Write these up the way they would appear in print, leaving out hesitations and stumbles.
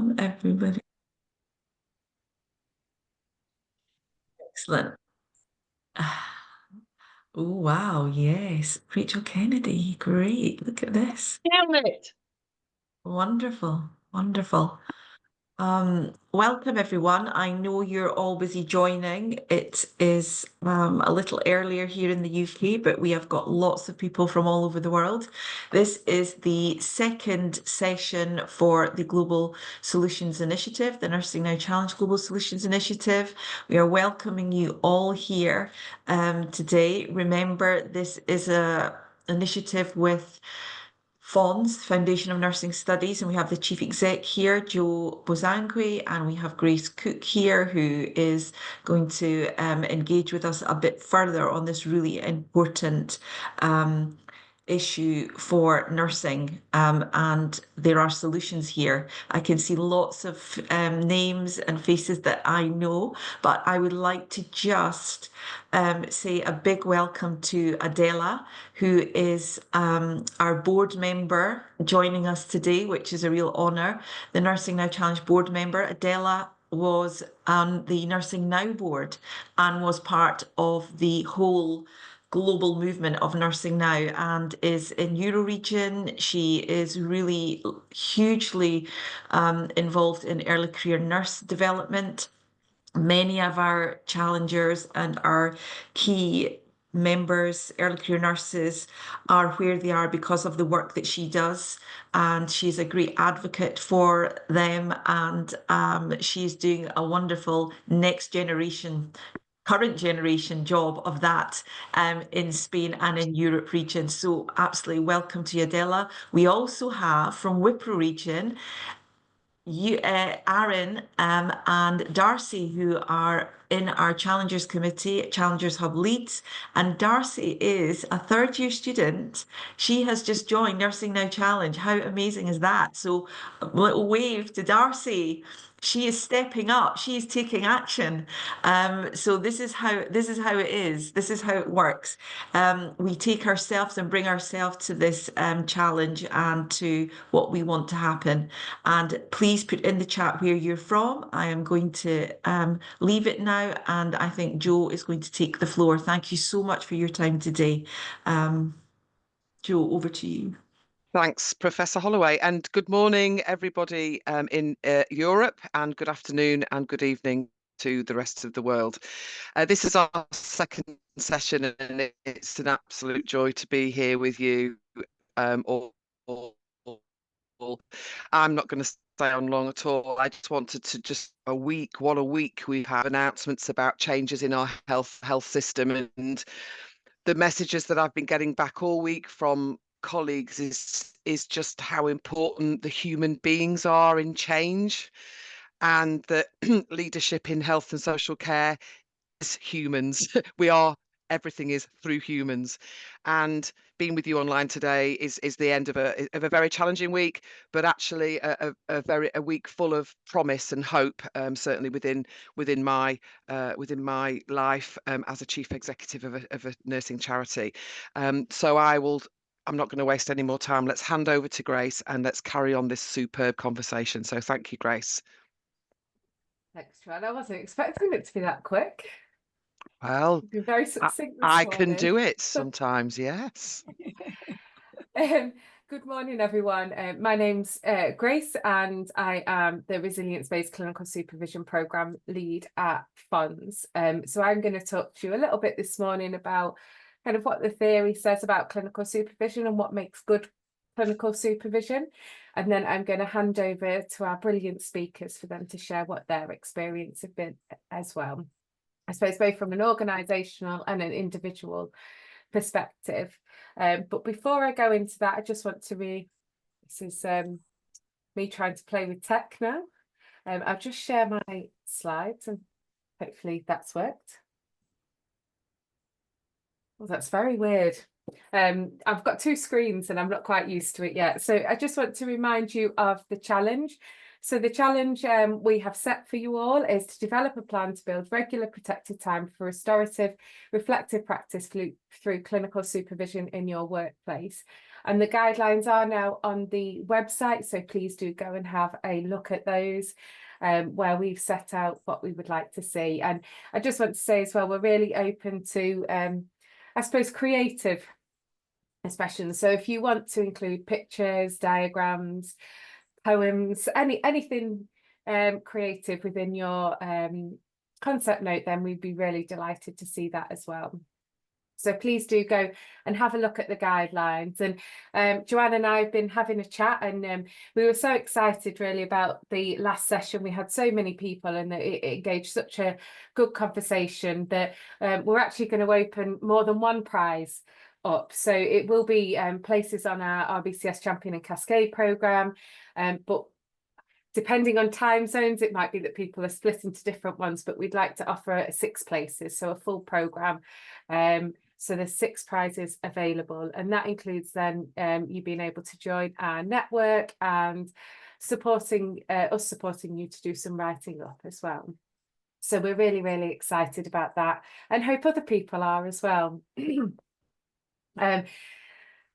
Welcome, everybody. Excellent. Oh, wow. Yes. Rachel Kennedy. Great. Look at this. Damn it. Wonderful. Wonderful. Welcome everyone. I know you're all busy joining. It is a little earlier here in the UK, but we have got lots of people from all over the world. This is the second session for the Global Solutions Initiative, the Nursing Now Challenge Global Solutions Initiative. We are welcoming you all here today. Remember, this is an initiative with FoNS, Foundation of Nursing Studies, and we have the Chief Exec here, Joe Bozangui, and we have Grace Cook here, who is going to engage with us a bit further on this really important issue for nursing, and there are solutions here. I can see lots of names and faces that I know, but I would like to just say a big welcome to Adela, who is our board member joining us today, which is a real honour. The Nursing Now Challenge board member, Adela, was on the Nursing Now board and was part of the whole global movement of Nursing Now and is in Euroregion. She is really hugely involved in early career nurse development. Many of our challengers and our key members, early career nurses, are where they are because of the work that she does. And she's a great advocate for them. And she's doing a wonderful current generation job of that in Spain and in Europe region. So absolutely welcome to you, Adela. We also have from Wipro region, Aaron and Darcy, who are in our Challengers Committee, Challengers Hub leads. And Darcy is a third year student. She has just joined Nursing Now Challenge. How amazing is that? So a little wave to Darcy. She is stepping up. She is taking action. So this is how it is. This is how it works. We take ourselves and bring ourselves to this challenge and to what we want to happen. And please put in the chat where you're from. I am going to leave it now, and I think Joe is going to take the floor. Thank you so much for your time today. Joe, over to you. Thanks, Professor Holloway, and good morning, everybody in Europe, and good afternoon and good evening to the rest of the world. This is our second session, and it's an absolute joy to be here with you all. I'm not going to stay on long at all. I just wanted to what a week we have announcements about changes in our health system, and the messages that I've been getting back all week from colleagues is just how important the human beings are in change, and that leadership in health and social care is humans. Everything is through humans. And being with you online today is the end of a very challenging week, but actually a week full of promise and hope, certainly within my life as a chief executive of a nursing charity. So I'm not going to waste any more time. Let's hand over to Grace and let's carry on this superb conversation. So thank you, Grace. Thanks, Joanne. I wasn't expecting it to be that quick. Well, You've been very succinct this I morning. can do it sometimes, yes. Good morning, everyone. My name's Grace, and I am the Resilience-Based Clinical Supervision Programme lead at FoNS. So I'm going to talk to you a little bit this morning about kind of what the theory says about clinical supervision and what makes good clinical supervision. And then I'm going to hand over to our brilliant speakers for them to share what their experience have been as well. I suppose both from an organisational and an individual perspective. But before I go into that, I just want to this is me trying to play with tech now. I'll just share my slides and hopefully that's worked. Well, that's very weird. I've got two screens and I'm not quite used to it yet. So I just want to remind you of the challenge. So the challenge we have set for you all is to develop a plan to build regular protected time for restorative, reflective practice through clinical supervision in your workplace. And the guidelines are now on the website, so please do go and have a look at those, where we've set out what we would like to see. And I just want to say as well, we're really open to, I suppose, creative expressions. So if you want to include pictures, diagrams, poems, anything creative within your concept note, then we'd be really delighted to see that as well. So please do go and have a look at the guidelines. And Joanne and I have been having a chat, and we were so excited really about the last session. We had so many people, and it engaged such a good conversation that we're actually going to open more than one prize up. So it will be places on our RBCS Champion and Cascade programme, but depending on time zones, it might be that people are split into different ones, but we'd like to offer 6 places, so a full programme. So there's 6 prizes available, and that includes then you being able to join our network and supporting you to do some writing up as well. So we're really, really excited about that, and hope other people are as well.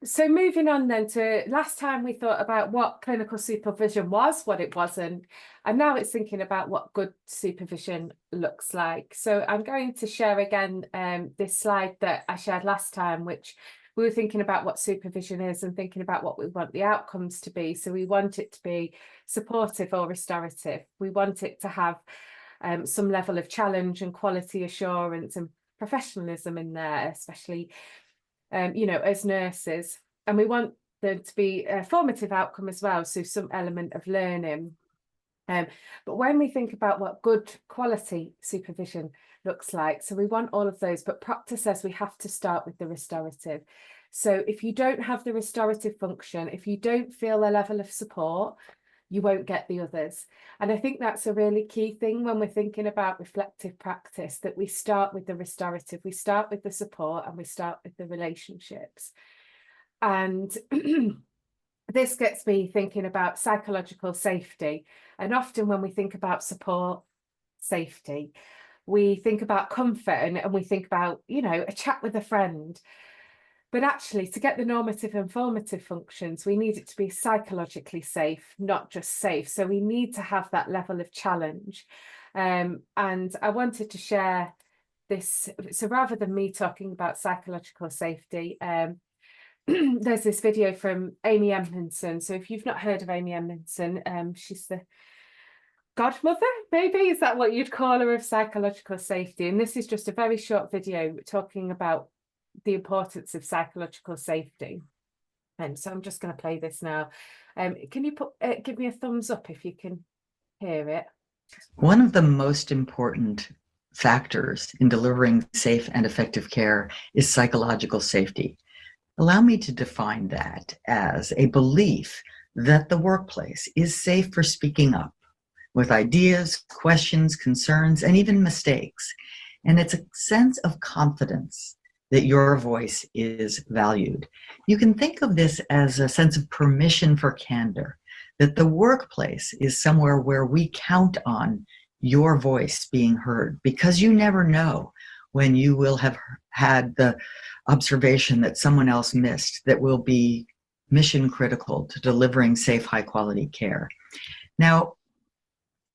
So moving on then to last time, we thought about what clinical supervision was, what it wasn't, and now it's thinking about what good supervision looks like. So I'm going to share again this slide that I shared last time, which we were thinking about what supervision is and thinking about what we want the outcomes to be. So we want it to be supportive or restorative. We want it to have some level of challenge and quality assurance and professionalism in there, especially as nurses, and we want there to be a formative outcome as well, so some element of learning. But when we think about what good quality supervision looks like, so we want all of those, but Proctor says we have to start with the restorative. So if you don't have the restorative function, if you don't feel a level of support, you won't get the others. And I think that's a really key thing when we're thinking about reflective practice, that we start with the restorative, we start with the support, and we start with the relationships. And this gets me thinking about psychological safety. And often when we think about support, safety, we think about comfort, and we think about, a chat with a friend. But actually, to get the normative and formative functions, we need it to be psychologically safe, not just safe. So we need to have that level of challenge. And I wanted to share this. So rather than me talking about psychological safety, there's this video from Amy Edmondson. So if you've not heard of Amy Edmondson, she's the godmother, maybe, is that what you'd call her, of psychological safety? And this is just a very short video talking about the importance of psychological safety. And so I'm just going to play this now. Can you give me a thumbs up if you can hear it? One of the most important factors in delivering safe and effective care is psychological safety. Allow me to define that as a belief that the workplace is safe for speaking up with ideas, questions, concerns, and even mistakes. And it's a sense of confidence that your voice is valued. You can think of this as a sense of permission for candor, that the workplace is somewhere where we count on your voice being heard, because you never know when you will have had the observation that someone else missed that will be mission critical to delivering safe, high quality care. Now,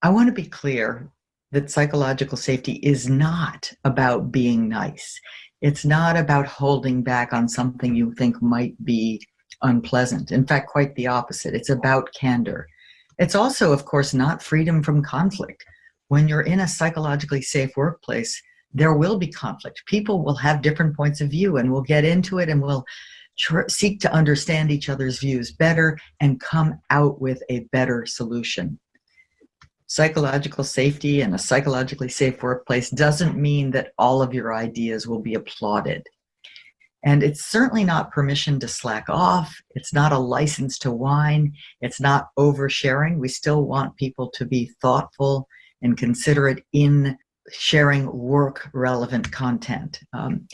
I want to be clear that psychological safety is not about being nice. It's not about holding back on something you think might be unpleasant. In fact, quite the opposite. It's about candor. It's also, of course, not freedom from conflict. When you're in a psychologically safe workplace, there will be conflict. People will have different points of view, and we'll get into it, and we'll seek to understand each other's views better and come out with a better solution. Psychological safety and a psychologically safe workplace doesn't mean that all of your ideas will be applauded. And it's certainly not permission to slack off. It's not a license to whine. It's not oversharing. We still want people to be thoughtful and considerate in sharing work-relevant content.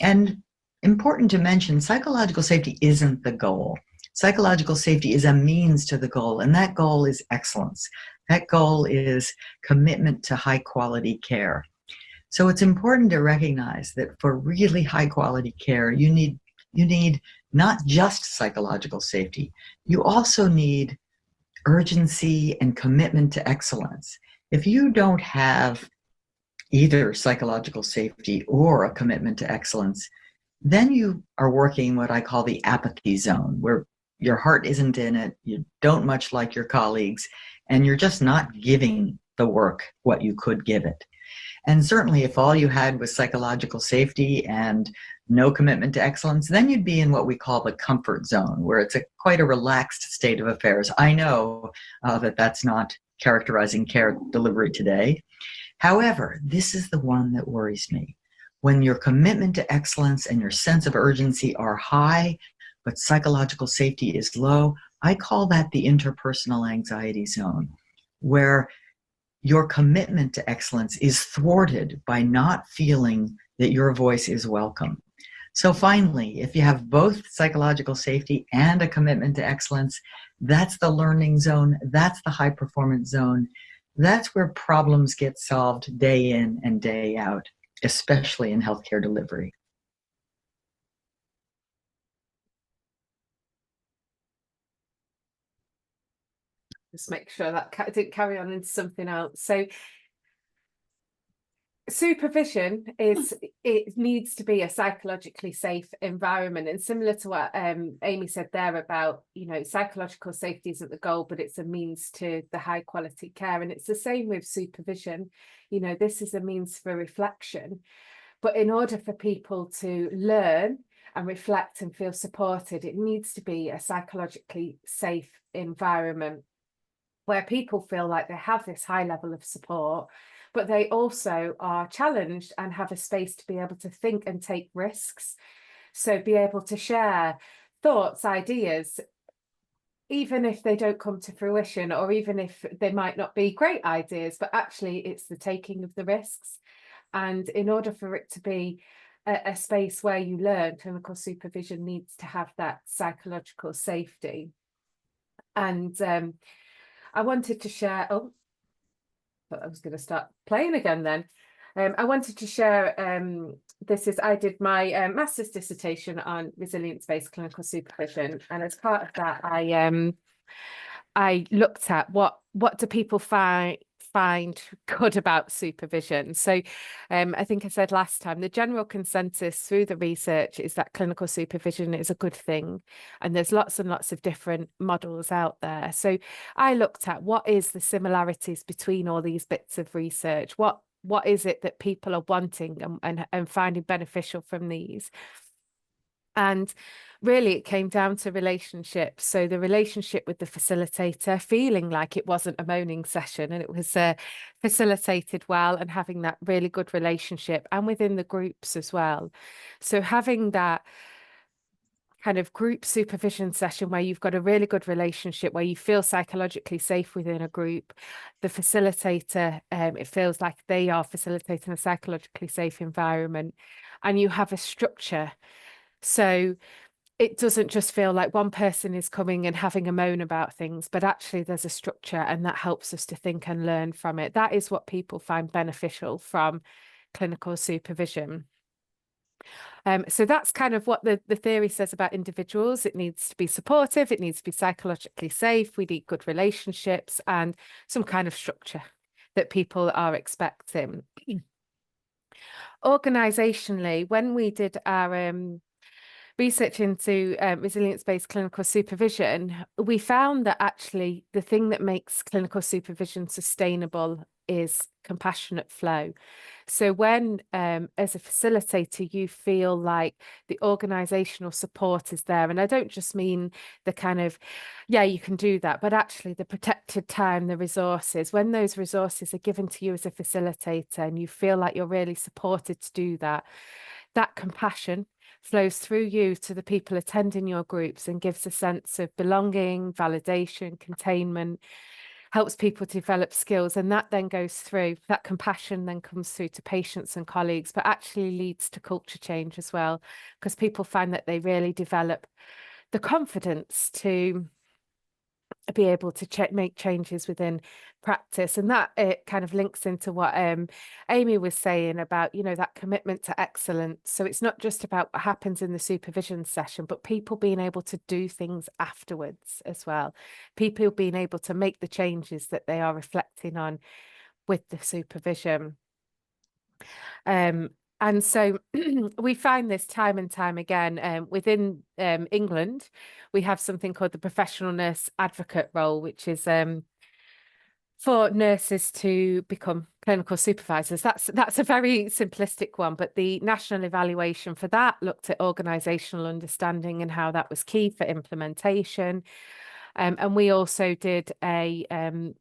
And important to mention, psychological safety isn't the goal. Psychological safety is a means to the goal, and that goal is excellence. That goal is commitment to high quality care. So it's important to recognize that for really high quality care, you need you need not just psychological safety, you also need urgency and commitment to excellence. If you don't have either psychological safety or a commitment to excellence, then you are working what I call the apathy zone, where your heart isn't in it, you don't much like your colleagues, and you're just not giving the work what you could give it. And certainly if all you had was psychological safety and no commitment to excellence, then you'd be in what we call the comfort zone, where it's quite a relaxed state of affairs. I know that that's not characterizing care delivery today. However, this is the one that worries me. When your commitment to excellence and your sense of urgency are high, but psychological safety is low, I call that the interpersonal anxiety zone, where your commitment to excellence is thwarted by not feeling that your voice is welcome. So finally, if you have both psychological safety and a commitment to excellence, that's the learning zone, that's the high performance zone. That's where problems get solved day in and day out, especially in healthcare delivery. Just make sure that didn't carry on into something else. So supervision it needs to be a psychologically safe environment, and similar to what Amy said there about, you know, psychological safety isn't the goal, but it's a means to the high quality care. And it's the same with supervision. You know, this is a means for reflection, but in order for people to learn and reflect and feel supported, it needs to be a psychologically safe environment where people feel like they have this high level of support, but they also are challenged and have a space to be able to think and take risks. So be able to share thoughts, ideas, even if they don't come to fruition, or even if they might not be great ideas, but actually it's the taking of the risks. And in order for it to be a space where you learn, clinical supervision needs to have that psychological safety. And I wanted to share, but I was going to start playing again then. I wanted to share, I did my master's dissertation on resilience-based clinical supervision. And as part of that, I looked at what do people find good about supervision. So I think I said last time, the general consensus through the research is that clinical supervision is a good thing, and there's lots and lots of different models out there. So I looked at what is the similarities between all these bits of research, what is it that people are wanting and finding beneficial from these. And really, it came down to relationships. So the relationship with the facilitator, feeling like it wasn't a moaning session and it was facilitated well, and having that really good relationship, and within the groups as well. So having that kind of group supervision session where you've got a really good relationship, where you feel psychologically safe within a group, the facilitator, it feels like they are facilitating a psychologically safe environment, and you have a structure. So it doesn't just feel like one person is coming and having a moan about things, but actually there's a structure, and that helps us to think and learn from it. That is what people find beneficial from clinical supervision. So that's kind of what the theory says about individuals. It needs to be supportive, it needs to be psychologically safe, we need good relationships and some kind of structure that people are expecting. Organisationally, when we did our research into resilience-based clinical supervision, we found that actually the thing that makes clinical supervision sustainable is compassionate flow. So when, as a facilitator, you feel like the organisational support is there, and I don't just mean the kind of, yeah, you can do that, but actually the protected time, the resources, when those resources are given to you as a facilitator and you feel like you're really supported to do that, that compassion flows through you to the people attending your groups and gives a sense of belonging, validation, containment, helps people develop skills, and that then goes through, that compassion then comes through to patients and colleagues, but actually leads to culture change as well, because people find that they really develop the confidence to be able to make changes within practice. And that it kind of links into what Amy was saying about, you know, that commitment to excellence. So it's not just about what happens in the supervision session, but people being able to do things afterwards as well. People being able to make the changes that they are reflecting on with the supervision. And so we find this time and time again within England. We have something called the professional nurse advocate role, which is for nurses to become clinical supervisors. That's a very simplistic one, but the national evaluation for that looked at organisational understanding and how that was key for implementation. And we also did a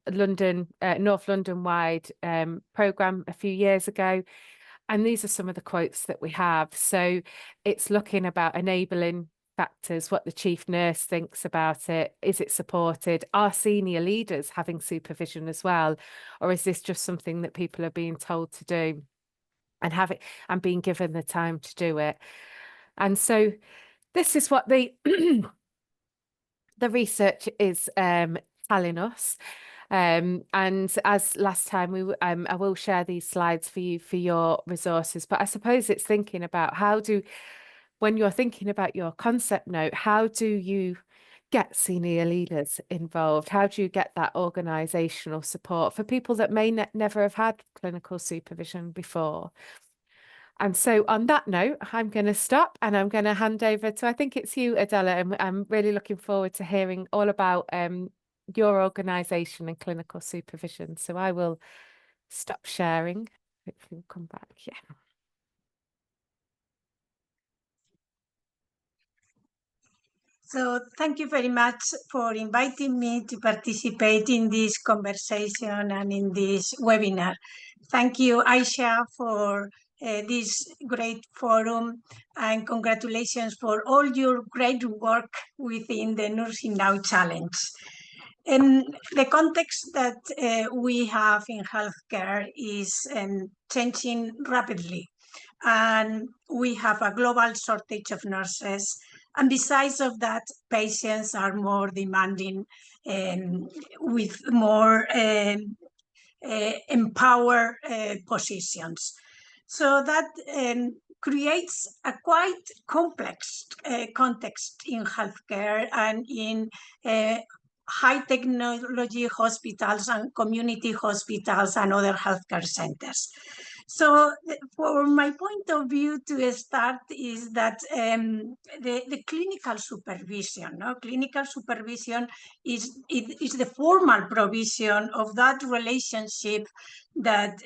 North London-wide programme a few years ago. And these are some of the quotes that we have. So it's looking about enabling factors, what the chief nurse thinks about it. Is it supported? Are senior leaders having supervision as well? Or is this just something that people are being told to do and have it and being given the time to do it? And so this is what the research is telling us. And as last time, I will share these slides for you for your resources. But I suppose it's thinking about when you're thinking about your concept note, how do you get senior leaders involved? How do you get that organisational support for people that may never have had clinical supervision before? And so on that note, I'm going to stop and I'm going to hand over to, I think it's you, Adela, and I'm really looking forward to hearing all about your organisation and clinical supervision. So I will stop sharing. Hopefully we'll come back. Yeah. So thank you very much for inviting me to participate in this conversation and in this webinar. Thank you, Aisha, for this great forum, and congratulations for all your great work within the Nursing Now Challenge. The context that we have in healthcare is changing rapidly, and we have a global shortage of nurses. And besides of that, patients are more demanding with more empowered positions. So that creates a quite complex context in healthcare and in high technology hospitals and community hospitals and other healthcare centers. So for my point of view to start is that the clinical supervision, clinical supervision is the formal provision of that relationship that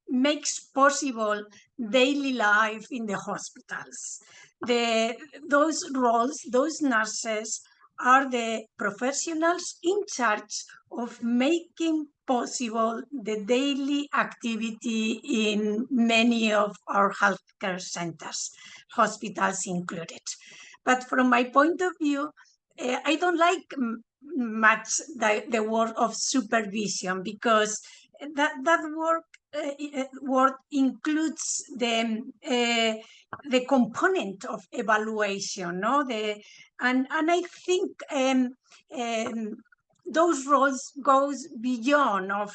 makes possible daily life in the hospitals. Those roles, those nurses are the professionals in charge of making possible the daily activity in many of our healthcare centers, hospitals included. But from my point of view, I don't like much the word of supervision, because that word includes the component of evaluation, no? And I think those roles goes beyond of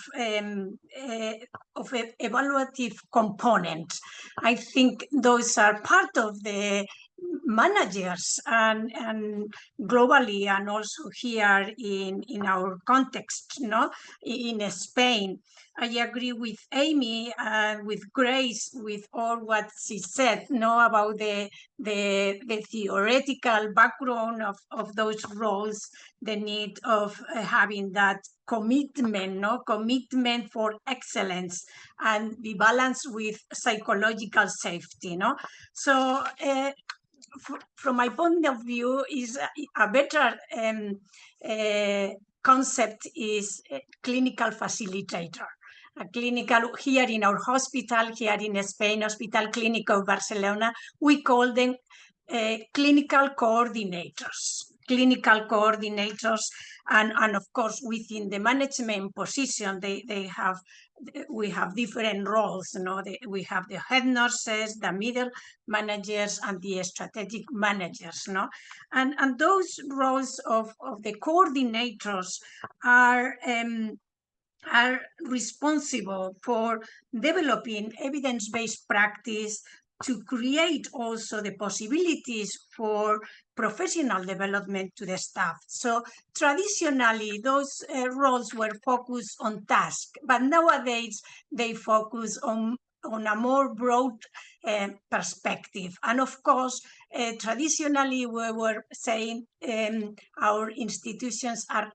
evaluative component. I think those are part of the managers and globally, and also here in our context, in Spain. I agree with Amy and with Grace with all what she said, about the theoretical background of those roles, the need of having that commitment, commitment for excellence, and be balanced with psychological safety, So from my point of view, is a better concept is clinical facilitator. A clinical, here in our hospital, here in Spain, Hospital Clínico Barcelona, we call them clinical coordinators. clinical coordinators, and of course within the management position we have different roles. We have the head nurses, the middle managers, and the strategic managers. And those roles of the coordinators are responsible for developing evidence-based practice, to create also the possibilities for professional development to the staff. So traditionally, those roles were focused on task, but nowadays they focus on a more broad perspective. And of course, traditionally we were saying our institutions are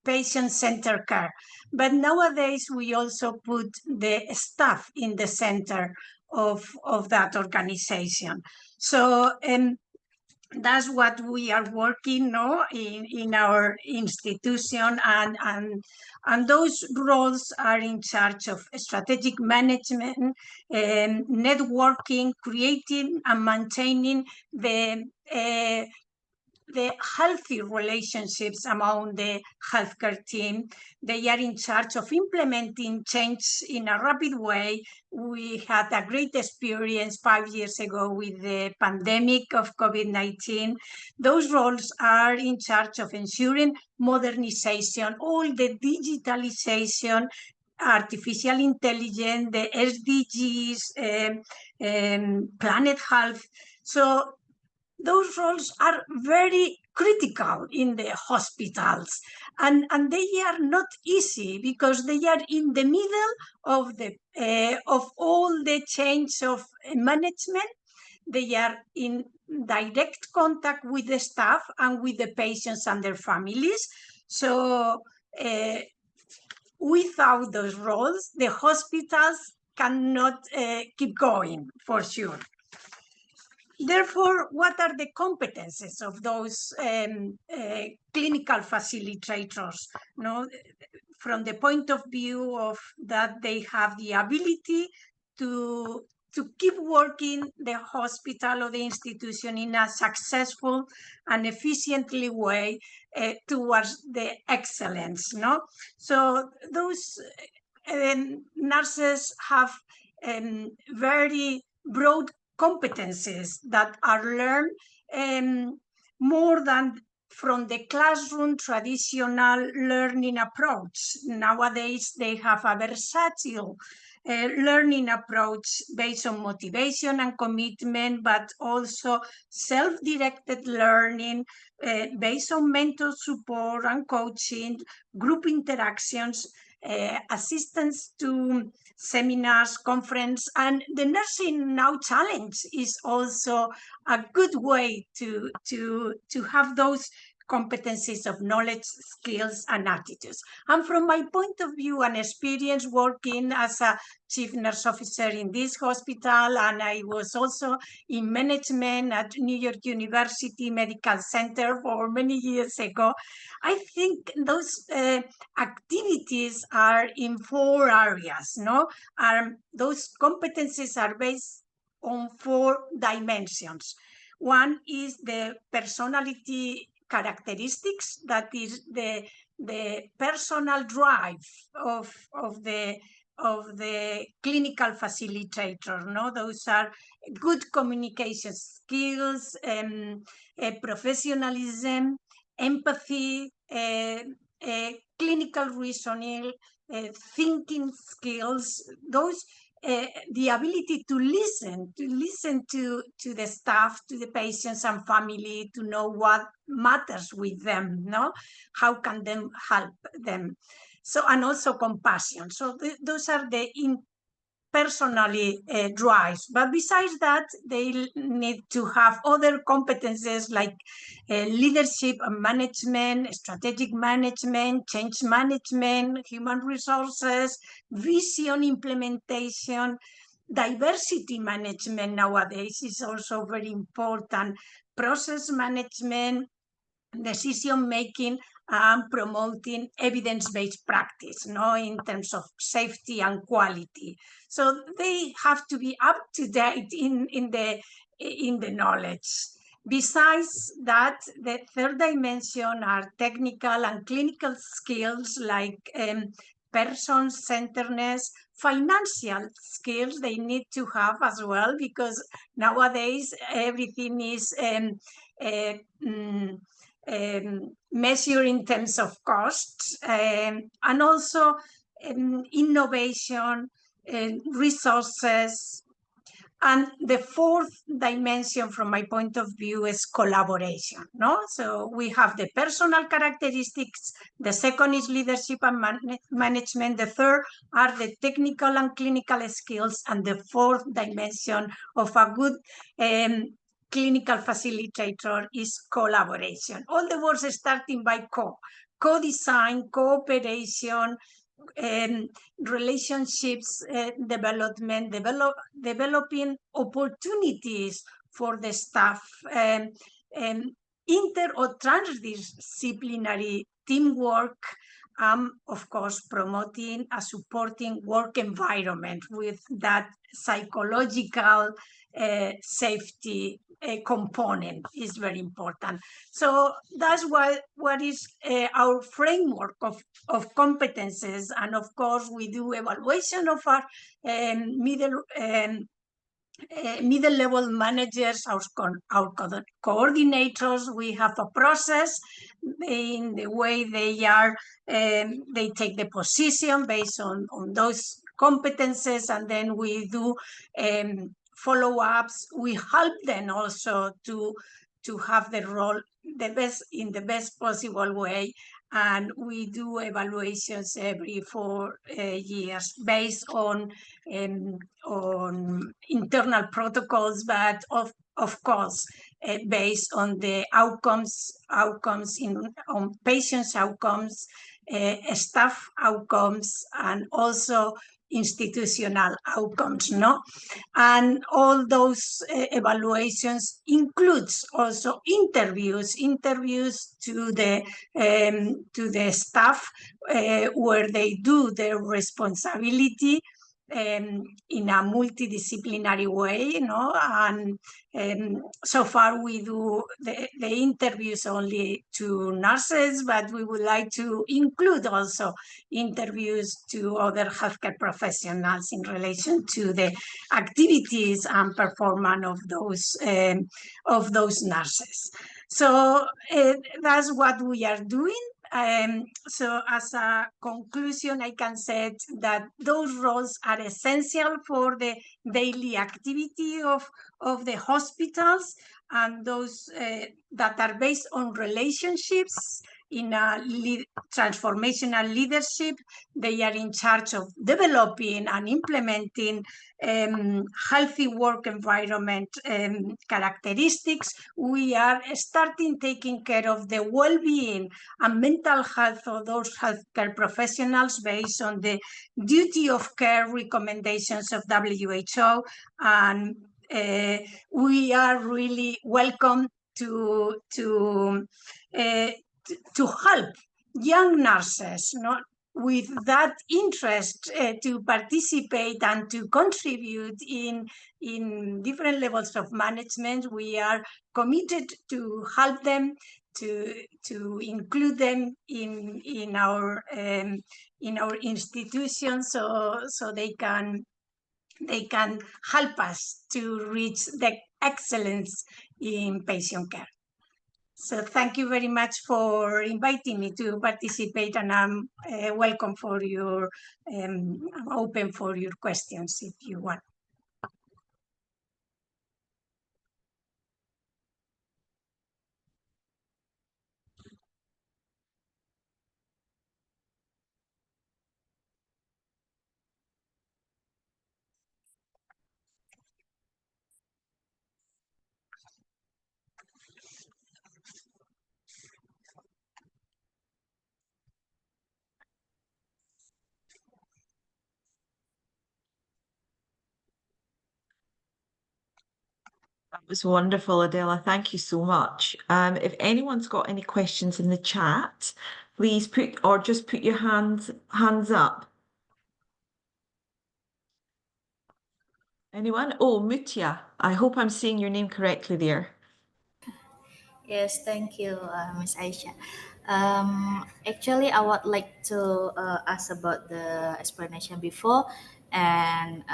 patient-centered care, but nowadays we also put the staff in the center of that organization. So that's what we are working in our institution, and those roles are in charge of strategic management, networking, creating and maintaining the healthy relationships among the healthcare team. They are in charge of implementing change in a rapid way. We had a great experience 5 years ago with the pandemic of COVID-19. Those roles are in charge of ensuring modernization, all the digitalization, artificial intelligence, the SDGs, planet health. So those roles are very critical in the hospitals, and they are not easy because they are in the middle of all the change of management. They are in direct contact with the staff and with the patients and their families. So without those roles, the hospitals cannot keep going, for sure. Therefore, what are the competences of those clinical facilitators? From the point of view of that they have the ability to keep working the hospital or the institution in a successful and efficiently way towards the excellence. So those nurses have very broad competencies that are learned more than from the classroom traditional learning approach. Nowadays, they have a versatile learning approach based on motivation and commitment, but also self-directed learning based on mentor support and coaching, group interactions, assistance to seminars, conference, and the Nursing Now Challenge is also a good way to have those competencies of knowledge, skills, and attitudes. And from my point of view and experience working as a chief nurse officer in this hospital, and I was also in management at New York University Medical Center for many years ago, I think those activities are in 4 areas. Those competencies are based on 4 dimensions. One is the personality characteristics, that is the personal drive of the clinical facilitator. Those are good communication skills, professionalism, empathy, clinical reasoning, thinking skills. Those the ability to listen to the staff, to the patients and family, to know what matters with them, how can they help them. So, and also compassion. So those are the personally drives. But besides that, they need to have other competences like leadership and management, strategic management, change management, human resources, vision implementation, diversity management nowadays is also very important, process management, decision making, and promoting evidence-based practice, in terms of safety and quality. So they have to be up to date in the knowledge. Besides that, the third dimension are technical and clinical skills like person-centeredness, financial skills they need to have as well, because nowadays everything is measured in terms of costs, and also innovation, resources. And the fourth dimension from my point of view is collaboration, no? So we have the personal characteristics, the second is leadership and management, the third are the technical and clinical skills, and the fourth dimension of a good clinical facilitator is collaboration. All the words starting by co-design, cooperation, relationships development, developing opportunities for the staff, inter or transdisciplinary teamwork, of course, promoting a supporting work environment with that psychological safety component is very important. So that's what is our framework of competences. And of course, we do evaluation of our middle level managers, our coordinators. We have a process in the way they are, they take the position based on those competences, and then we do follow-ups. We help them also to have the role in the best possible way. And we do evaluations every 4 years based on internal protocols, but of course based on the outcomes on patients' outcomes, staff outcomes, and also institutional outcomes, no? And all those evaluations includes also interviews to the staff where they do their responsibility in a multidisciplinary way, you know. And so far we do the interviews only to nurses, but we would like to include also interviews to other healthcare professionals in relation to the activities and performance of those nurses. So that's what we are doing. So as a conclusion, I can say that those roles are essential for the daily activity of the hospitals, and those that are based on relationships in a transformational leadership. They are in charge of developing and implementing healthy work environment characteristics. We are starting taking care of the well-being and mental health of those healthcare professionals based on the duty of care recommendations of WHO. And we are really welcome to help young nurses, not with that interest to participate and to contribute in different levels of management. We are committed to help them, to include them in our institutions, so they can help us to reach the excellence in patient care. So thank you very much for inviting me to participate, and I'm welcome for your, I'm open for your questions if you want. That was wonderful, Adela. Thank you so much. If anyone's got any questions in the chat, please just put your hands up. Anyone? Oh, Mutia. I hope I'm saying your name correctly there. Yes, thank you, Ms. Aisha. Actually, I would like to ask about the explanation before, and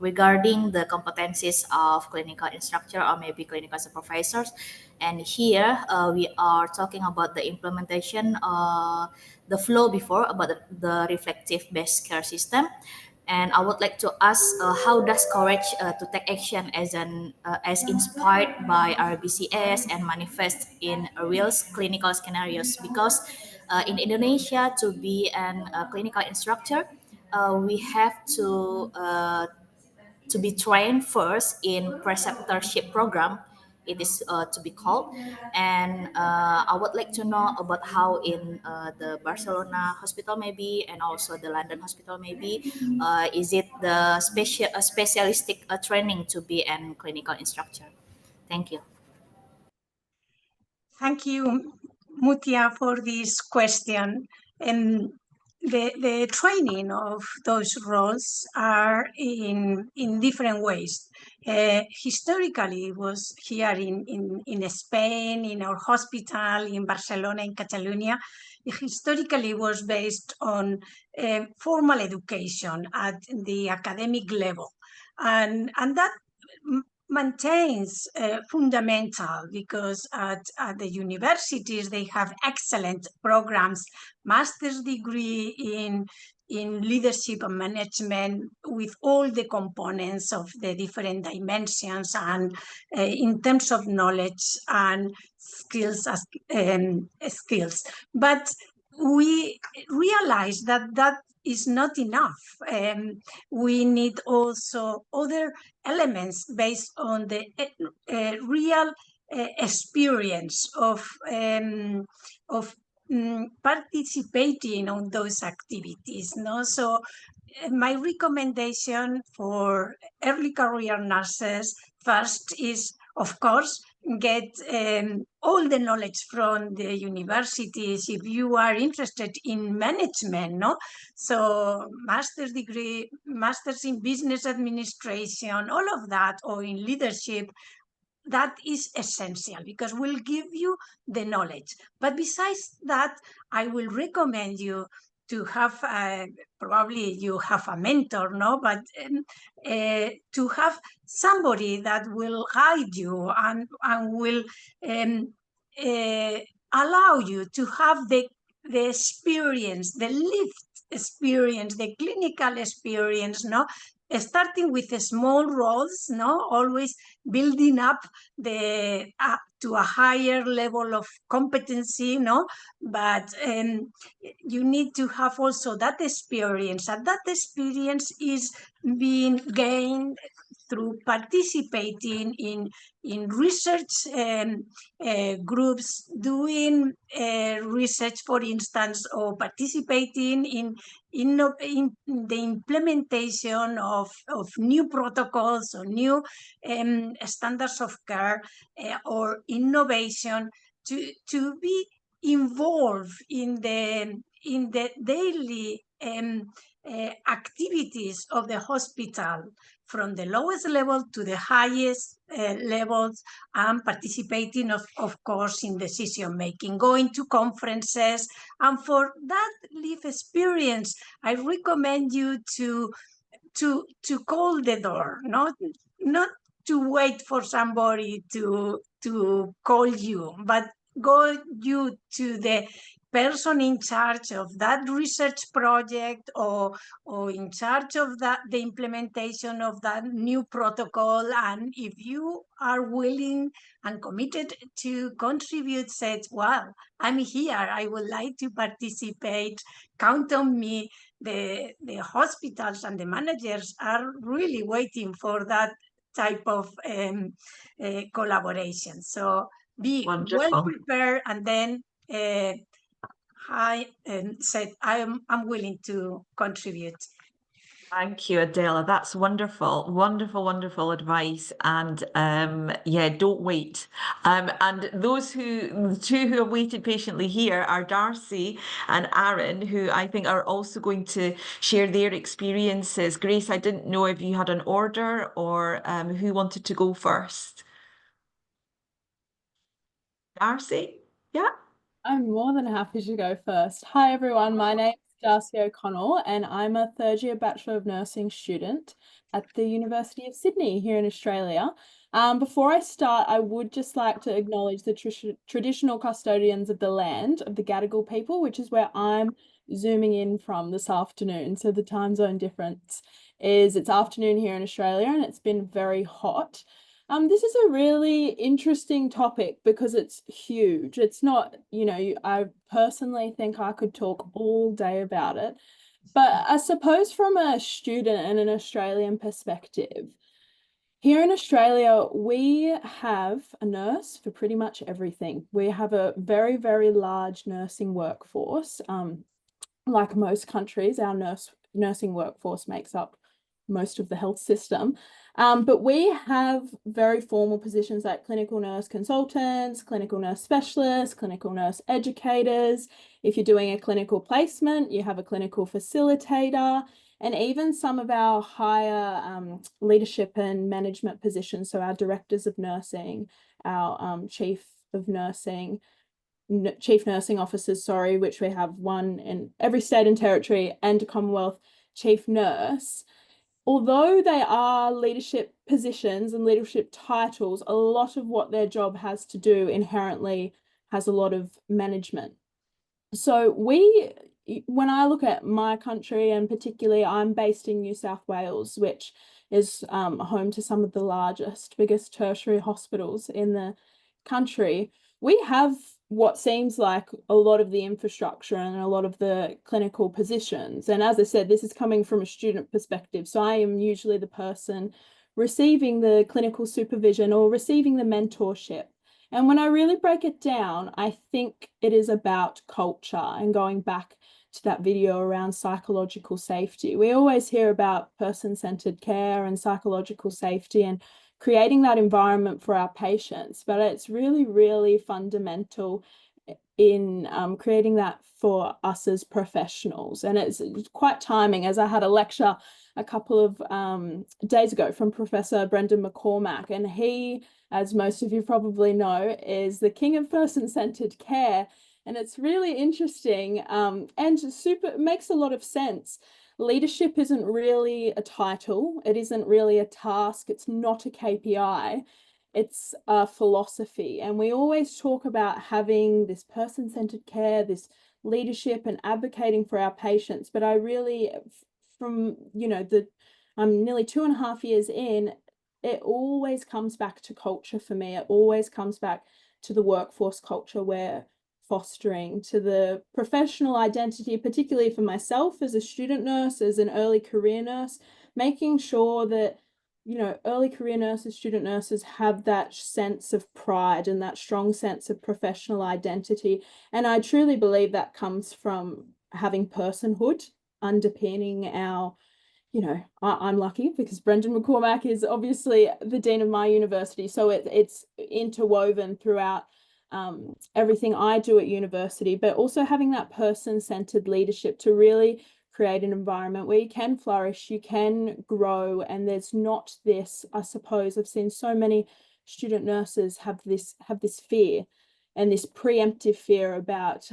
regarding the competencies of clinical instructor or maybe clinical supervisors. And here we are talking about the implementation, the flow before about the reflective based care system. And I would like to ask, how does courage to take action as inspired by RBCS and manifest in real clinical scenarios? Because in Indonesia, to be an clinical instructor, we have to be trained first in preceptorship program, it is to be called. And I would like to know about how in the Barcelona hospital maybe, and also the London hospital maybe, is it the specialistic training to be an clinical instructor? Thank you. Thank you, Mutia, for this question. And the training of those roles are in different ways. Historically, it was here in Spain, in our hospital, in Barcelona, in Catalonia. Historically, was based on formal education at the academic level. And that maintains fundamental, because at the universities they have excellent programs, master's degree in leadership and management, with all the components of the different dimensions, and in terms of knowledge and skills skills. But we realize that that is not enough. We need also other elements based on the real experience of participating on those activities. No, so my recommendation for early career nurses first is, of course, get all the knowledge from the universities if you are interested in management, no? So master's degree, master's in business administration, all of that, or in leadership, that is essential because will give you the knowledge. But besides that, I will recommend you to have, probably you have a mentor, no? But to have somebody that will guide you and will allow you to have the experience, the lived experience, the clinical experience, no? Starting with the small roles, no? Always building up the to a higher level of competency, no? But you need to have also that experience, and that experience is being gained through participating in research groups, doing research, for instance, or participating in the implementation of new protocols or new standards of care or innovation, to be involved in the daily activities of the hospital, from the lowest level to the highest levels, and participating, of course, in decision making, going to conferences. And for that live experience, I recommend you to call the door, not to wait for somebody to call you, but go you to the person in charge of that research project, or in charge of the implementation of that new protocol. And if you are willing and committed to contribute, said, well, I'm here, I would like to participate, count on me. The hospitals and the managers are really waiting for that type of collaboration. So be Wonderful. well prepared, and then I said I'm willing to contribute. Thank you, Adela. That's wonderful, wonderful, wonderful advice. And yeah, don't wait. And the two who have waited patiently here are Darcy and Aaron, who I think are also going to share their experiences. Grace, I didn't know if you had an order or who wanted to go first. Darcy? Yeah. I'm more than happy to go first. Hi, everyone. My name is Darcy O'Connell, and I'm a third-year Bachelor of Nursing student at the University of Sydney here in Australia. Before I start, I would just like to acknowledge the traditional custodians of the land of the Gadigal people, which is where I'm zooming in from this afternoon. So the time zone difference is it's afternoon here in Australia, and it's been very hot. This is a really interesting topic because it's huge. It's not, I personally think I could talk all day about it. But I suppose from a student and an Australian perspective, here in Australia, we have a nurse for pretty much everything. We have a very, very large nursing workforce. Like most countries, our nursing workforce makes up most of the health system. But we have very formal positions like clinical nurse consultants, clinical nurse specialists, clinical nurse educators. If you're doing a clinical placement, you have a clinical facilitator, and even some of our higher leadership and management positions. So our directors of nursing, our chief nursing officers, which we have one in every state and territory, and a Commonwealth chief nurse. Although they are leadership positions and leadership titles, a lot of what their job has to do inherently has a lot of management. So when I look at my country, and particularly I'm based in New South Wales, which is home to some of the largest, biggest tertiary hospitals in the country, we have what seems like a lot of the infrastructure and a lot of the clinical positions. And as I said, this is coming from a student perspective. So I am usually the person receiving the clinical supervision or receiving the mentorship. And when I really break it down, I think it is about culture, and going back to that video around psychological safety. We always hear about person-centered care and psychological safety and creating that environment for our patients, but it's really, really fundamental in creating that for us as professionals. And it's quite timing, as I had a lecture a couple of days ago from Professor Brendan McCormack, and he, as most of you probably know, is the king of person-centered care. And it's really interesting and it makes a lot of sense. Leadership isn't really a title. It isn't really a task. It's not a KPI. It's a philosophy. And we always talk about having this person-centered care, this leadership and advocating for our patients. But I really, from, I'm nearly 2.5 years in, it always comes back to culture for me. It always comes back to the workforce culture we're fostering, to the professional identity, particularly for myself as a student nurse, as an early career nurse, making sure that, early career nurses, student nurses have that sense of pride and that strong sense of professional identity. And I truly believe that comes from having personhood underpinning our, I'm lucky because Brendan McCormack is obviously the dean of my university. So it's interwoven throughout everything I do at university, but also having that person-centered leadership to really create an environment where you can flourish, you can grow, and there's not this, I suppose, I've seen so many student nurses have this fear and this preemptive fear about,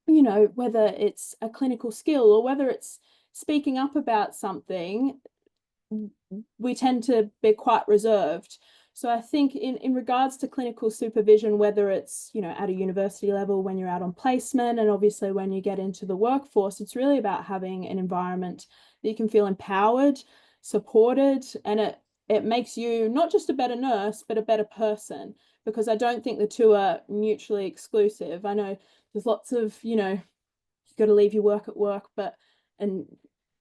whether it's a clinical skill or whether it's speaking up about something. We tend to be quite reserved. So I think in regards to clinical supervision, whether it's, at a university level, when you're out on placement, and obviously when you get into the workforce, it's really about having an environment that you can feel empowered, supported, and it makes you not just a better nurse, but a better person, because I don't think the two are mutually exclusive. I know there's lots of, you've got to leave your work at work, and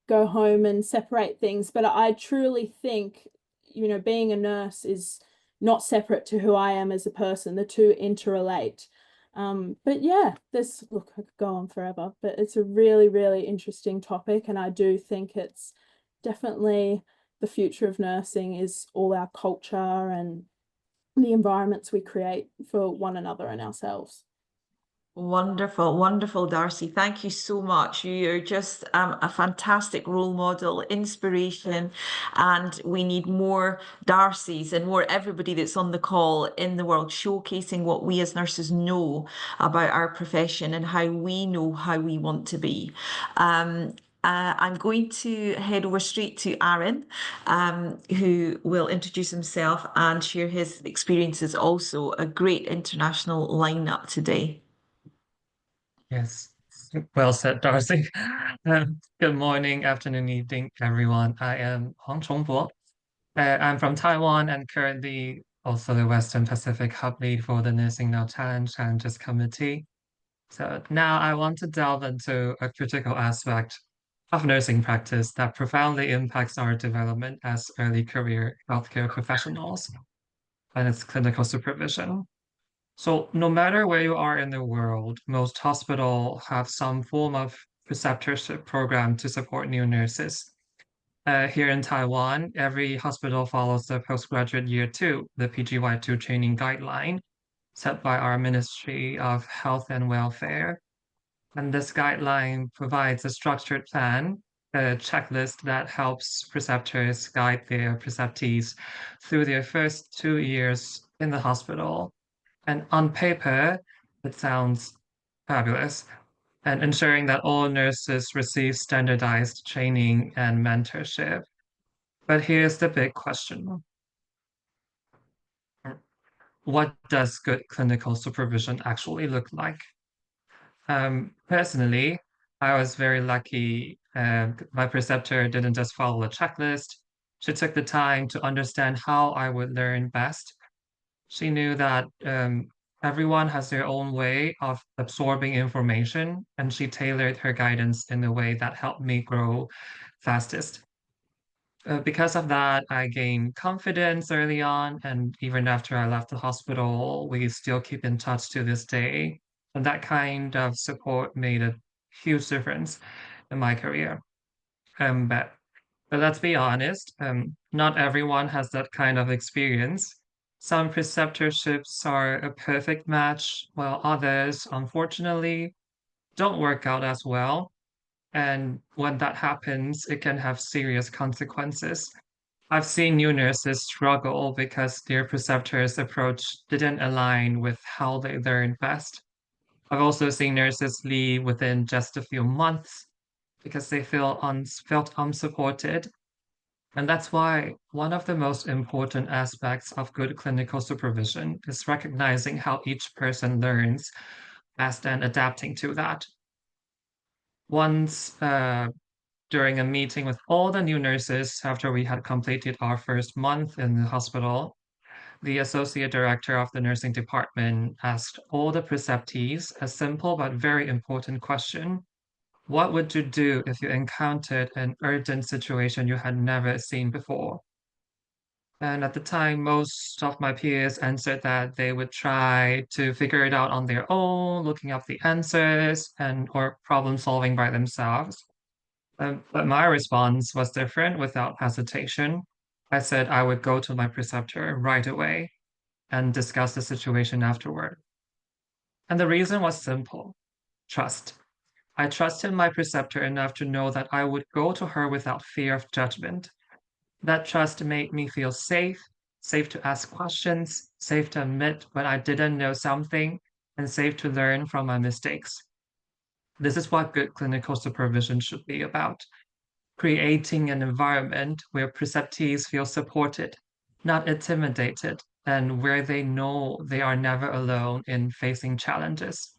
go home and separate things. But I truly think, being a nurse is not separate to who I am as a person. The two interrelate. But yeah, look, I could go on forever, but it's a really, really interesting topic. And I do think it's definitely the future of nursing is all our culture and the environments we create for one another and ourselves. Wonderful, wonderful, Darcy. Thank you so much. You're just a fantastic role model, inspiration, and we need more Darcys and more everybody that's on the call in the world showcasing what we as nurses know about our profession and how we know how we want to be. I'm going to head over straight to Aaron, who will introduce himself and share his experiences. Also, a great international lineup today. Yes, well said, Darcy. Good morning, afternoon, evening, everyone. I am Huang Chongbo. I'm from Taiwan and currently also the Western Pacific Hub Lead for the Nursing No Challenges Committee. So now I want to delve into a critical aspect of nursing practice that profoundly impacts our development as early career healthcare professionals, and it's clinical supervision. So no matter where you are in the world, most hospitals have some form of preceptorship program to support new nurses. Here in Taiwan, every hospital follows the postgraduate year two, the PGY2 training guideline set by our Ministry of Health and Welfare. And this guideline provides a structured plan, a checklist that helps preceptors guide their preceptees through their first 2 years in the hospital. And on paper, it sounds fabulous, and ensuring that all nurses receive standardized training and mentorship. But here's the big question. What does good clinical supervision actually look like? Personally, I was very lucky. My preceptor didn't just follow a checklist. She took the time to understand how I would learn best. She knew that everyone has their own way of absorbing information, and she tailored her guidance in a way that helped me grow fastest. Because of that, I gained confidence early on, and even after I left the hospital, we still keep in touch to this day. And that kind of support made a huge difference in my career. But let's be honest, not everyone has that kind of experience. Some preceptorships are a perfect match, while others, unfortunately, don't work out as well. And when that happens, it can have serious consequences. I've seen new nurses struggle because their preceptor's approach didn't align with how they learned best. I've also seen nurses leave within just a few months because they felt unsupported. And that's why one of the most important aspects of good clinical supervision is recognizing how each person learns best and adapting to that. Once during a meeting with all the new nurses after we had completed our first month in the hospital, the associate director of the nursing department asked all the preceptees a simple but very important question. What would you do if you encountered an urgent situation you had never seen before? And at the time, most of my peers answered that they would try to figure it out on their own, looking up the answers and or problem solving by themselves. But my response was different without hesitation. I said I would go to my preceptor right away and discuss the situation afterward. And the reason was simple: trust. I trusted my preceptor enough to know that I would go to her without fear of judgment. That trust made me feel safe, safe to ask questions, safe to admit when I didn't know something, and safe to learn from my mistakes. This is what good clinical supervision should be about: creating an environment where preceptees feel supported, not intimidated, and where they know they are never alone in facing challenges.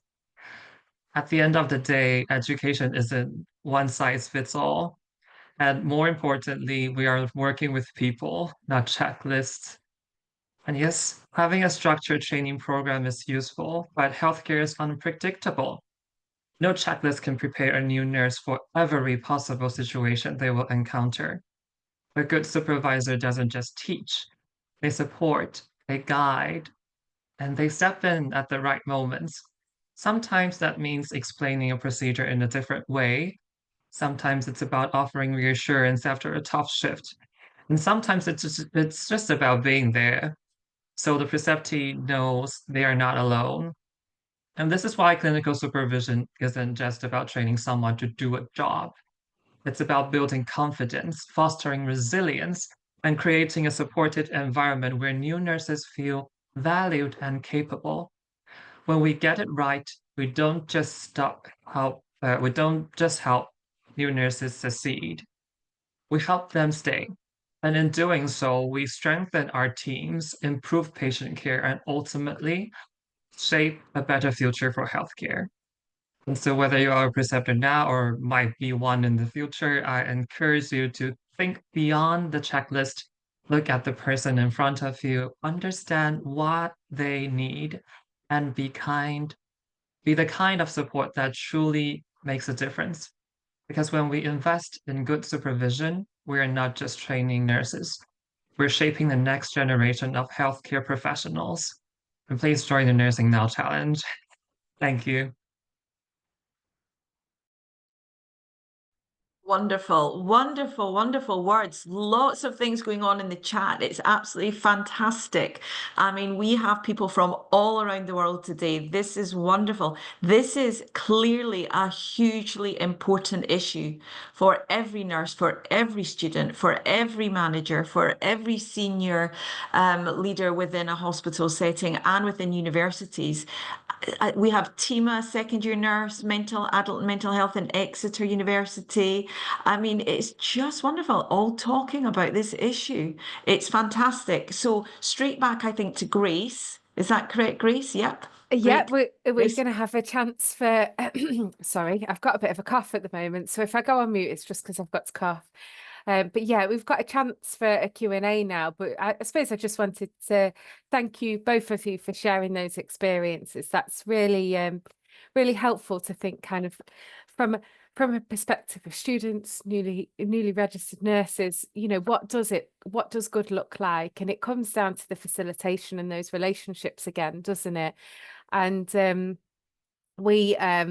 At the end of the day, education isn't one size fits all. And more importantly, we are working with people, not checklists. And yes, having a structured training program is useful, but healthcare is unpredictable. No checklist can prepare a new nurse for every possible situation they will encounter. A good supervisor doesn't just teach, they support, they guide, and they step in at the right moments. Sometimes that means explaining a procedure in a different way. Sometimes it's about offering reassurance after a tough shift. And sometimes it's just about being there. So the preceptee knows they are not alone. And this is why clinical supervision isn't just about training someone to do a job. It's about building confidence, fostering resilience, and creating a supported environment where new nurses feel valued and capable. When we get it right, we don't just help new nurses succeed. We help them stay. And in doing so, we strengthen our teams, improve patient care, and ultimately shape a better future for healthcare. And so, whether you are a preceptor now or might be one in the future, I encourage you to think beyond the checklist, look at the person in front of you, understand what they need, and be the kind of support that truly makes a difference. Because when we invest in good supervision, we're not just training nurses, we're shaping the next generation of healthcare professionals. And please join the Nursing Now Challenge. Thank you. Wonderful, wonderful, wonderful words. Lots of things going on in the chat. It's absolutely fantastic. I mean, we have people from all around the world today. This is wonderful. This is clearly a hugely important issue for every nurse, for every student, for every manager, for every senior leader within a hospital setting and within universities. We have Tima, second year nurse, adult mental health in Exeter University. I mean, it's just wonderful, all talking about this issue. It's fantastic. So straight back, I think, to Grace. Is that correct, Grace? Yep. Yeah, Great. we're Grace. going to have a chance for, sorry, I've got a bit of a cough at the moment. So if I go on mute, it's just because I've got to cough. But yeah, we've got a chance for a Q&A now. But I suppose I just wanted to thank you, both of you, for sharing those experiences. That's really, really helpful to think kind of from a perspective of students, newly registered nurses, you know, what does good look like? And it comes down to the facilitation and those relationships again, doesn't it? And we at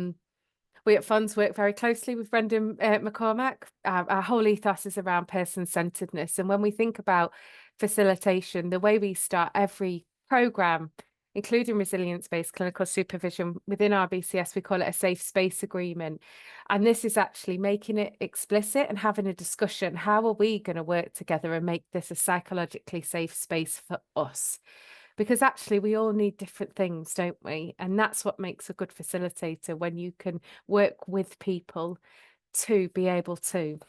FoNS work very closely with Brendan McCormack. Our whole ethos is around person-centeredness. And when we think about facilitation, the way we start every programme, including resilience-based clinical supervision within our BCS, we call it a safe space agreement. And this is actually making it explicit and having a discussion. How are we going to work together and make this a psychologically safe space for us? Because actually we all need different things, don't we? And that's what makes a good facilitator, when you can work with people to be able to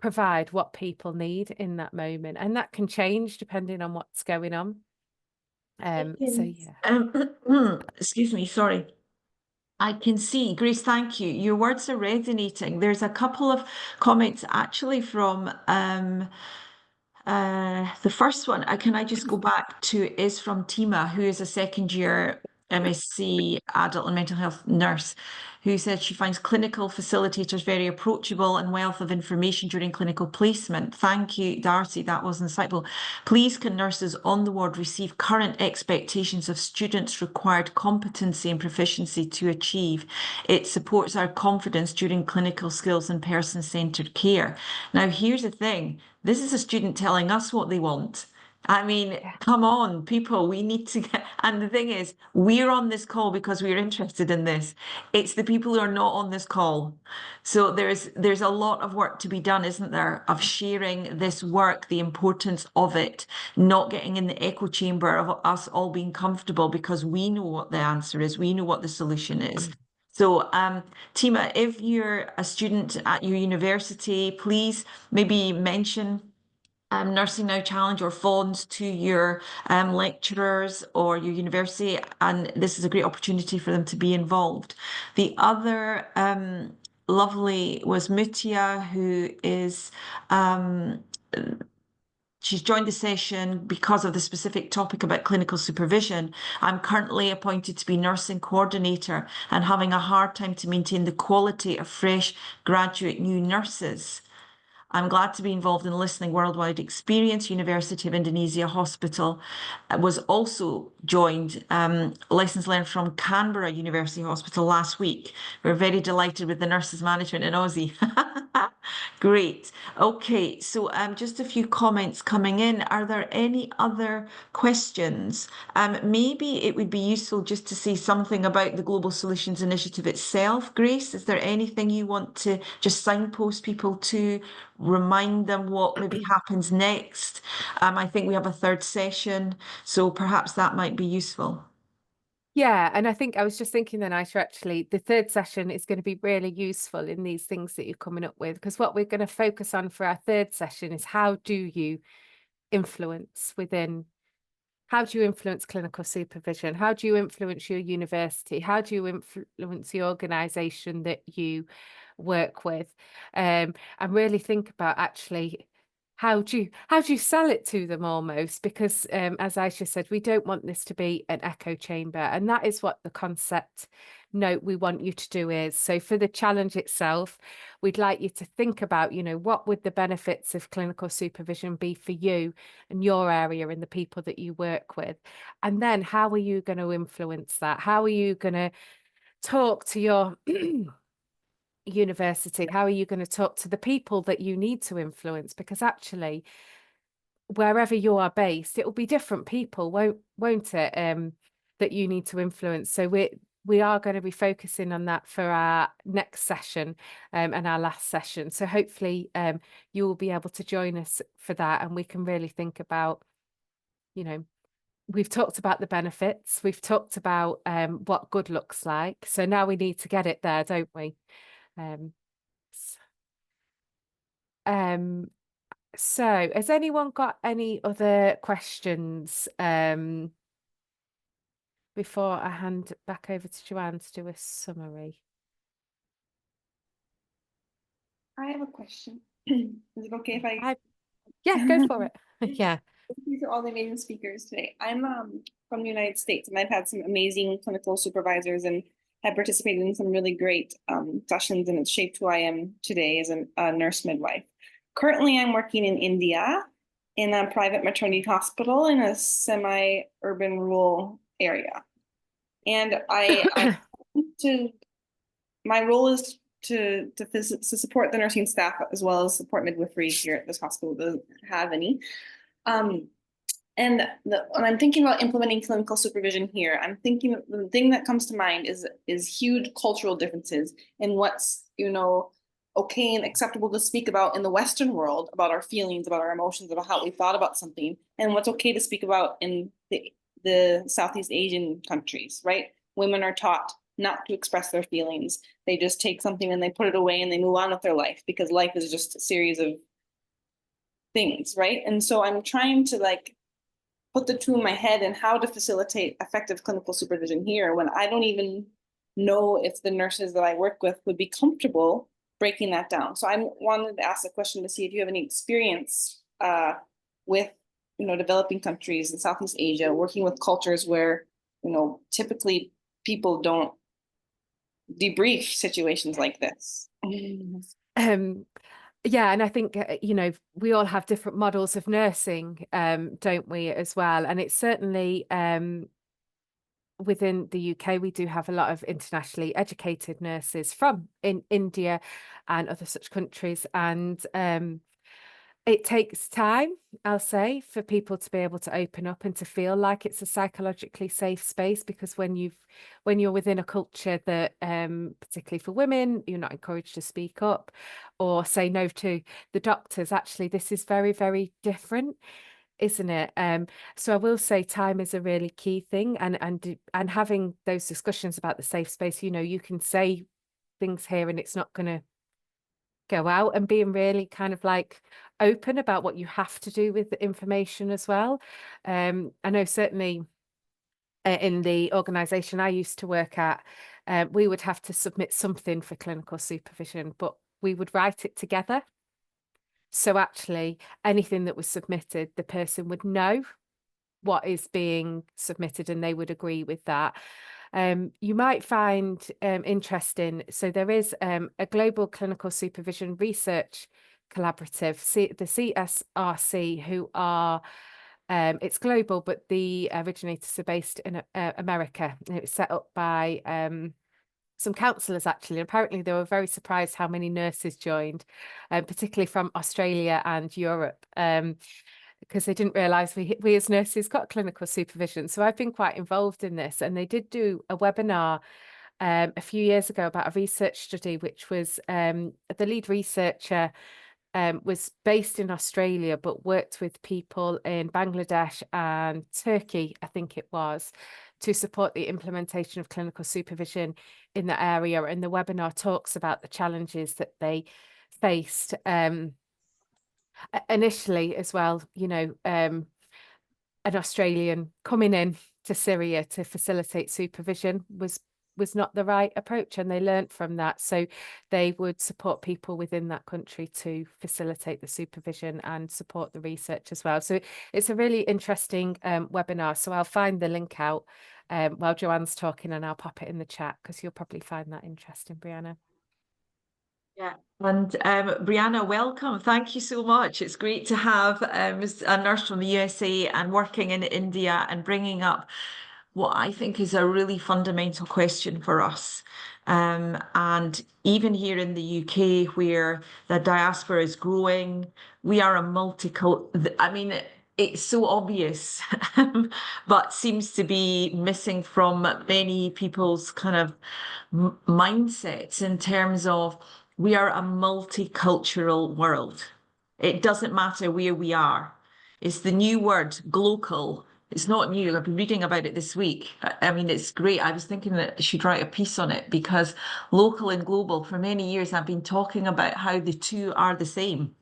provide what people need in that moment. And that can change depending on what's going on. So yeah. Excuse me, sorry. I can see, Grace, thank you. Your words are resonating. There's a couple of comments actually from the first one. Can I just go back to, is from Tima, who is a second year MSc adult and mental health nurse, who said she finds clinical facilitators very approachable and wealth of information during clinical placement. Thank you, Darcy, that was insightful. Please, can nurses on the ward receive current expectations of students' required competency and proficiency to achieve? It supports our confidence during clinical skills and person-centered care. Now, here's the thing. This is a student telling us what they want. I mean, come on, people, we need to get, and the thing is, we're on this call because we're interested in this. It's the people who are not on this call. So there's a lot of work to be done, isn't there, of sharing this work, the importance of it, not getting in the echo chamber of us all being comfortable because we know what the answer is, we know what the solution is. So, Tima, if you're a student at your university, please maybe mention Nursing Now Challenge or FoNS to your lecturers or your university, and this is a great opportunity for them to be involved. The other lovely was Mutia, who is she's joined the session because of the specific topic about clinical supervision. I'm currently appointed to be nursing coordinator and having a hard time to maintain the quality of fresh graduate new nurses. I'm glad to be involved in Listening Worldwide Experience. University of Indonesia Hospital was also joined, lessons learned from Canberra University Hospital last week. We're very delighted with the nurses management in Aussie. Great. Okay, so just a few comments coming in. Are there any other questions? Maybe it would be useful just to say something about the Global Solutions Initiative itself. Grace, is there anything you want to just signpost people to, remind them what maybe happens next? I think we have a third session, so perhaps that might be useful. Yeah, and I think I was just thinking then, Aisha, actually, the third session is going to be really useful in these things that you're coming up with, because what we're going to focus on for our third session is how do you influence clinical supervision? How do you influence your university? How do you influence the organisation that you work with? And really think about actually how do you sell it to them almost? Because as Aisha said, we don't want this to be an echo chamber, and that is what the concept note we want you to do is. So for the challenge itself, we'd like you to think about, what would the benefits of clinical supervision be for you and your area and the people that you work with? And then how are you going to influence that? How are you going to talk to your university? How are you going to talk to the people that you need to influence? Because actually, wherever you are based, it will be different people, won't it? That you need to influence. So we are going to be focusing on that for our next session and our last session. So hopefully you will be able to join us for that, and we can really think about, we've talked about the benefits, we've talked about what good looks like. So now we need to get it there, don't we? So has anyone got any other questions before I hand back over to Joanne to do a summary? I have a question. Is it okay if I Yeah, go for it. Yeah. Thank you to all the amazing speakers today. I'm from the United States, and I've had some amazing clinical supervisors and have participated in some really great sessions, and it's shaped who I am today as a nurse midwife. Currently, I'm working in India in a private maternity hospital in a semi-urban rural area. And my role is to support the nursing staff as well as support midwifery here at this hospital. It doesn't have any. And when I'm thinking about implementing clinical supervision here, I'm thinking the thing that comes to mind is huge cultural differences in what's, okay and acceptable to speak about in the Western world, about our feelings, about our emotions, about how we thought about something, and what's okay to speak about in the Southeast Asian countries, right? Women are taught not to express their feelings. They just take something and they put it away and they move on with their life because life is just a series of things, right? And so I'm trying to put the two in my head and how to facilitate effective clinical supervision here when I don't even know if the nurses that I work with would be comfortable breaking that down. So I wanted to ask a question to see if you have any experience with, developing countries in Southeast Asia, working with cultures where, typically people don't debrief situations like this. Yeah, and I think, we all have different models of nursing, don't we, as well? And it's certainly within the UK, we do have a lot of internationally educated nurses from in India and other such countries. And it takes time, I'll say, for people to be able to open up and to feel like it's a psychologically safe space, because when you're within a culture that, particularly for women, you're not encouraged to speak up or say no to the doctors. Actually, this is very, very different, isn't it? So I will say time is a really key thing, and having those discussions about the safe space, you can say things here and it's not going to go out, and being really kind of open about what you have to do with the information as well. I know certainly in the organisation I used to work at, we would have to submit something for clinical supervision, but we would write it together. So actually anything that was submitted, the person would know what is being submitted and they would agree with that. You might find interesting, so there is a global clinical supervision research collaborative, the CSRC, who are, it's global, but the originators are based in America. It was set up by some counsellors actually. Apparently they were very surprised how many nurses joined, particularly from Australia and Europe, because they didn't realise we as nurses got clinical supervision. So I've been quite involved in this, and they did do a webinar a few years ago about a research study, which was the lead researcher was based in Australia but worked with people in Bangladesh and Turkey, I think it was, to support the implementation of clinical supervision in the area. And the webinar talks about the challenges that they faced initially as well, you know, an Australian coming in to Syria to facilitate supervision was not the right approach, and they learned from that. So they would support people within that country to facilitate the supervision and support the research as well. So it's a really interesting webinar. So I'll find the link out while Joanne's talking, and I'll pop it in the chat because you'll probably find that interesting, Brianna. Yeah, and Brianna, welcome. Thank you so much. It's great to have a nurse from the USA and working in India and bringing up what I think is a really fundamental question for us. And even here in the UK, where the diaspora is growing, we are a multicultural, I mean, it's so obvious, but seems to be missing from many people's kind of mindsets in terms of we are a multicultural world. It doesn't matter where we are. It's the new word, glocal. It's not new. I've been reading about it this week. I mean, it's great. I was thinking that I should write a piece on it because local and global, for many years, I've been talking about how the two are the same.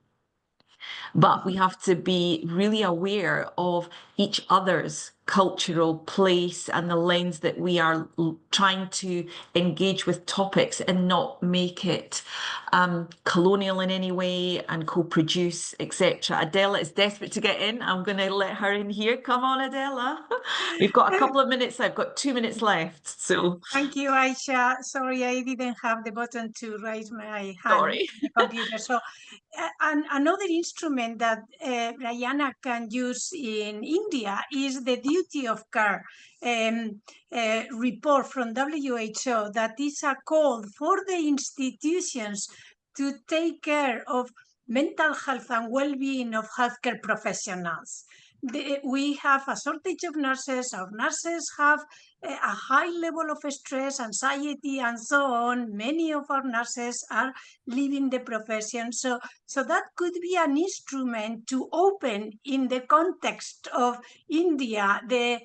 But we have to be really aware of each other's cultural place and the lens that we are trying to engage with topics and not make it colonial in any way and co-produce, etc. Adela is desperate to get in. I'm going to let her in here. Come on, Adela. We've got a couple of minutes. I've got 2 minutes left. So thank you, Aisha. Sorry, I didn't have the button to raise my hand sorry. on the computer. So and another instrument that Brianna can use in India is the duty of care report from WHO that is a call for the institutions to take care of mental health and well-being of healthcare professionals. We have a shortage of nurses. Our nurses have a high level of stress, anxiety, and so on. Many of our nurses are leaving the profession. So that could be an instrument to open, in the context of India, the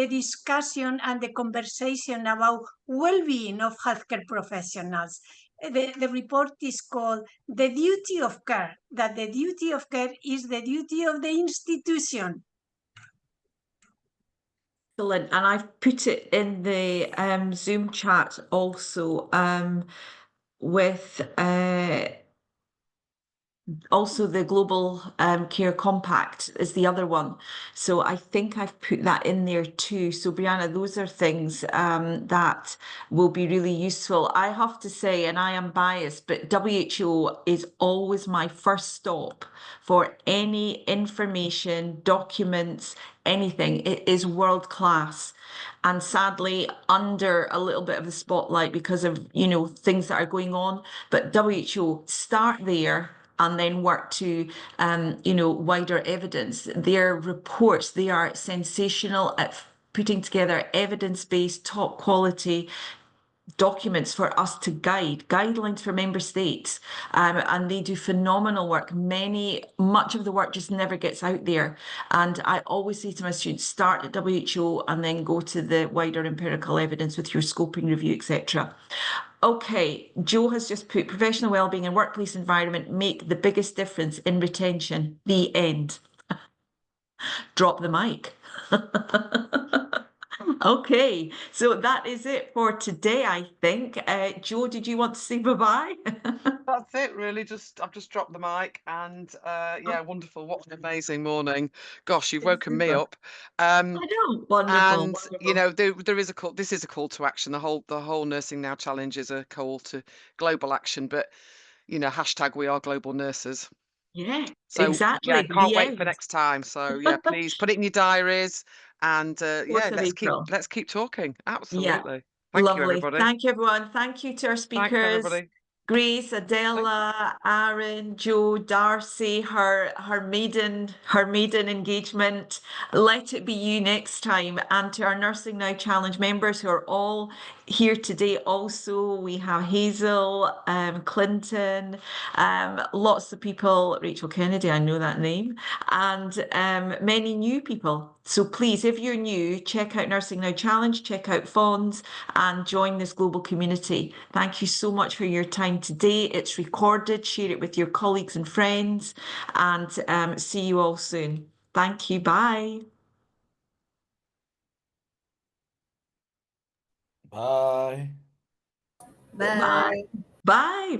discussion and the conversation about well-being of healthcare professionals. The report is called The Duty of Care, that the duty of care is the duty of the institution. Excellent. And I've put it in the Zoom chat also with also the Global Care Compact is the other one. So I think I've put that in there too. So Brianna, those are things that will be really useful. I have to say, and I am biased, but WHO is always my first stop for any information, documents, anything. It is world class. And sadly, under a little bit of the spotlight because of, you know, things that are going on. But WHO, start there and then work to, you know, wider evidence. Their reports, they are sensational at putting together evidence-based, top quality documents for us to guidelines for member states, and they do phenomenal work. Much of the work just never gets out there, and I always say to my students, start at WHO and then go to the wider empirical evidence with your scoping review, etc. Okay, Joe has just put professional wellbeing and workplace environment make the biggest difference in retention. The end. Drop the mic. Okay, so that is it for today, I think. Joe, did you want to say bye-bye? That's it, really. I've just dropped the mic, and yeah, wonderful. What an amazing morning. Gosh, you've woken me up. I know. Wonderful. And wonderful. you know, there is a call. This is a call to action. The whole Nursing Now challenge is a call to global action. But you know, hashtag we are global nurses. Yeah, So exactly. yeah, can't The wait end. for next time. So yeah, please put it in your diaries, and yeah, 4th of April. let's keep talking. Yeah. Absolutely. Thank you, Lovely. everybody. Thank you, everyone. Thank you to our Thanks, speakers. everybody. Grace, Adela, Aaron, Joe, Darcy, her maiden engagement. Let it be you next time. And to our Nursing Now Challenge members who are all here today also, we have Hazel, Clinton, lots of people, Rachel Kennedy, I know that name, and many new people. So please, if you're new, check out Nursing Now Challenge, check out FoNS, and join this global community. Thank you so much for your time today. It's recorded. Share it with your colleagues and friends, and see you all soon. Thank you. Bye. Bye. Bye. Bye. Bye.